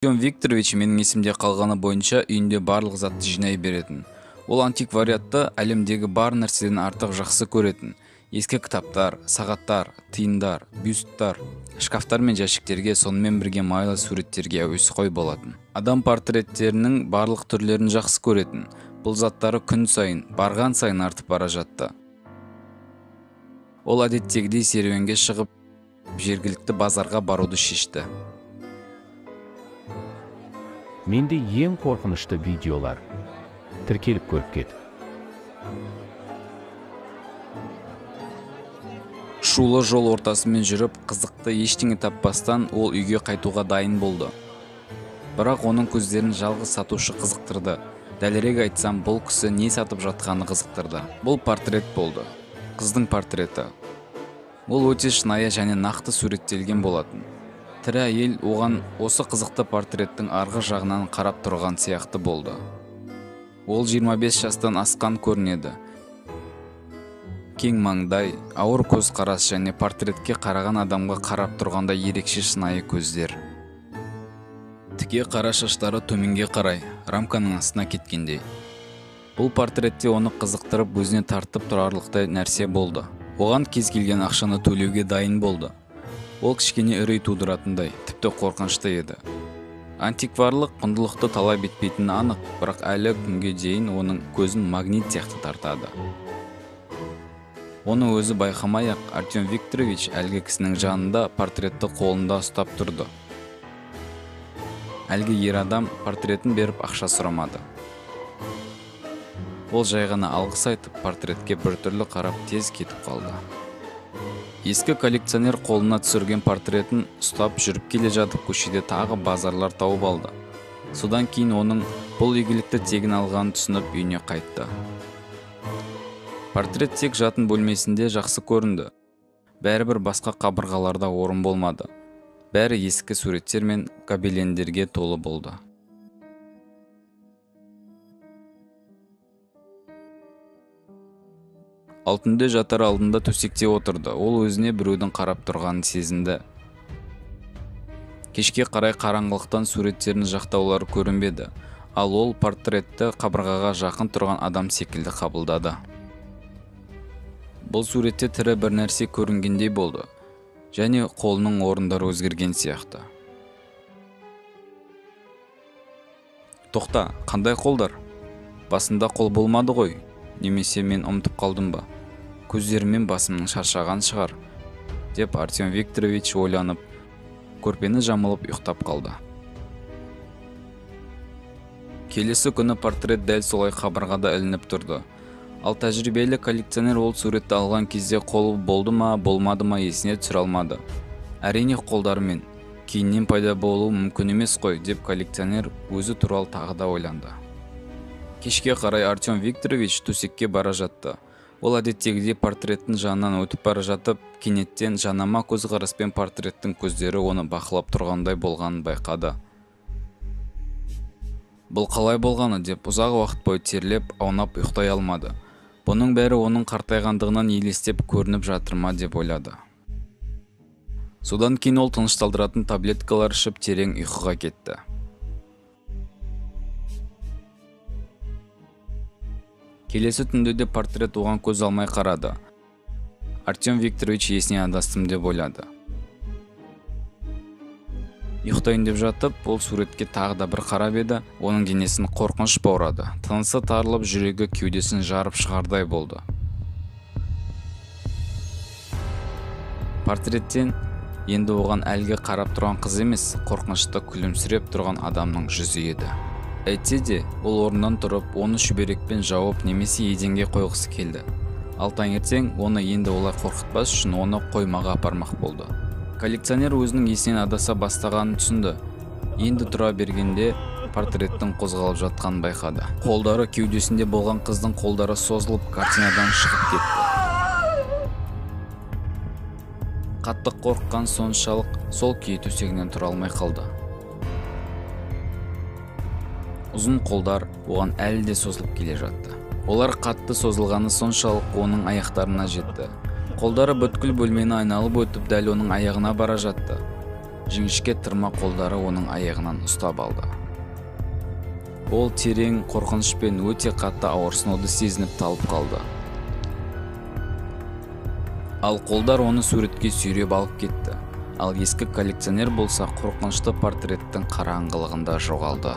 Артем Викторович менің есімде қалғаны бойынша үйінде барлық затты жинай беретін. Ол антиквариатты әлемдегі бар нәрседен артық жақсы көретін. Ескі кітаптар, сағаттар, тиындар, бюсттар, шкафтар мен жәшіктерге, сонымен бірге майлы суреттерге әуесқой болатын. Адам портреттерінің барлық түрлерін жақсы көретін. Бұл заттары күн сайын, барған сайын артып бара жатты. Ол әдеттегідей серуенге шығып, жергілікті базарға баруды шешті. Менде ең қорқынышты видеолар тіркеліп көріп кет. Шулы жол ортасымен жүріп, қызықты ештеңе таппастан ол үйге қайтуға дайын болды. Бірақ оның көздерін жалғыз сатушы қызықтырды. Дәлірек айтсам, бұл кісі не сатып жатқаны қызықтырды. Бұл портрет болды. Қыздың портреті. Ол өте шынайы және нақты суреттелген болатын. Тірі әйел оған осы қызықты портреттің арғы жағынан қарап тұрған сияқты болды. Ол 25 жастан асқан көрінеді. Кең маңдай, ауыр көз қарас және портретке қараған адамға қарап тұрғанда ерекше шынайы көздер. Тіке қара шаштары төменге қарай, рамканың астына кеткендей. Бұл портретте оны қызықтырып, өзіне тартып тұрарлықтай нәрсе болды. Оған кез келген ақшаны төлеуге дайын болды. Ол кішкене үрей тудыратындай, тіпті қорқынышты еді. Антикварлық құндылықты талап етпейтіні анық, бірақ әлі күнге дейін оның көзін магнит сияқты тартады. Оны өзі байқамай-ақ Артем Викторович әлгі кісінің жанында портретті қолында ұстап тұрды. Әлгі ер адам портретін беріп ақша сұрамады. Ол жай ғана алғыс айтып, портретке біртүрлі қарап тез кетіп қалды. Ескі коллекционер қолына түсірген портретін ұстап жүріп келе жатып көшеде тағы базарлар тауып алды. Содан кейін оның бұл игілікті тегін алғанын түсініп үйіне қайтты. Портрет тек жатын бөлмесінде жақсы көрінді. Бәрібір басқа қабырғаларда орын болмады. Бәрі ескі суреттер мен гобелендерге толы болды. Алтынды жатар алдында төсекте отырды. Ол өзіне біреудің қарап тұрғанын сезінді. Кешке қарай қараңғылықтан суреттерін жақтаулары көрінбеді. Ал ол портретті қабырғаға жақын тұрған адам секілді қабылдады. Бұл суретте тірі бір нәрсе көрінгендей болды. Және қолының орындары өзгерген сияқты. Тоқта, қандай қолдар? Басында қол болмады ғой? Немесе мен ұмытып қалдым ба? Көздерімен басымның шаршаған шығар, деп Артем Викторович ойланып, көрпені жамылып ұйықтап қалды. Келесі күні портрет дәл солай қабырғада ілініп тұрды. Ал тәжірибелі коллекционер ол суретті алған кезде қолы болды ма, болмады ма есіне түсіре алмады. Әрине қолдарымен, кейіннен пайда болуы мүмкін емес қой, деп коллекционер өзі туралы тағы да ойланды. Кешке қарай Артем Викторович төсекке бара жатты. Ол әдеттегідей портреттің жанынан өтіп бара жатып, кенеттен жанама көзқараспен портреттің көздері оны бақылап тұрғандай болғанын байқады. Бұл қалай болғаны деп ұзақ уақыт бойы терлеп, аунап ұйықтай алмады. Бұның бәрі оның қартайғандығынан елестеп көрініп жатыр ма деп ойлады. Содан кейін ол тынышталдыратын таблеткалар ішіп терең ұйқыға кетті. Келесі түнде де портрет оған көз алмай қарады. Артем Викторович есіне адастым деп ойлады. Ұйықтайын деп жатып, ол суретке тағы да бір қарап еді, оның денесін қорқыныш баурады. Тынысы тарылып, жүрегі кеудесін жарып шығардай болды. Портреттен енді оған әлгі қарап тұрған қыз емес, қорқынышты күлімсіреп тұрған адамның жүзі еді. Әйтсе де, ол орнынан тұрып, оны шүберекпен жауып немесе еденге қойғысы келді. Ал таңертең оны енді олай қорқытпас үшін оны қоймаға апармақ болды. Коллекционер өзінің есінен адаса бастағанын түсінді. Енді тұра бергенде портреттің қозғалып жатқанын байқады. Қолдары кеудесінде болған қыздың қолдары созылып, картинадан шығып кетті. Қатты қорыққан соншалық сол күйі төсегінен тұра алмай қалды. Ұзын қолдар оған әлі де созылып келе жатты. Олар қатты созылғаны соншалық оның аяқтарына жетті. Қолдары бүткіл бөлмені айналып өтіп дәл оның аяғына бара жатты. жіңішке тырма қолдары оның аяғынан ұстап алды. Ол терең қорқыныш пен өте қатты ауырсынуды сезініп талып қалды. Ал қолдар оны суретке сүйреп алып кетті. Ал ескі коллекционер болса қорқынышты портреттің қараңғылығында жоғалды.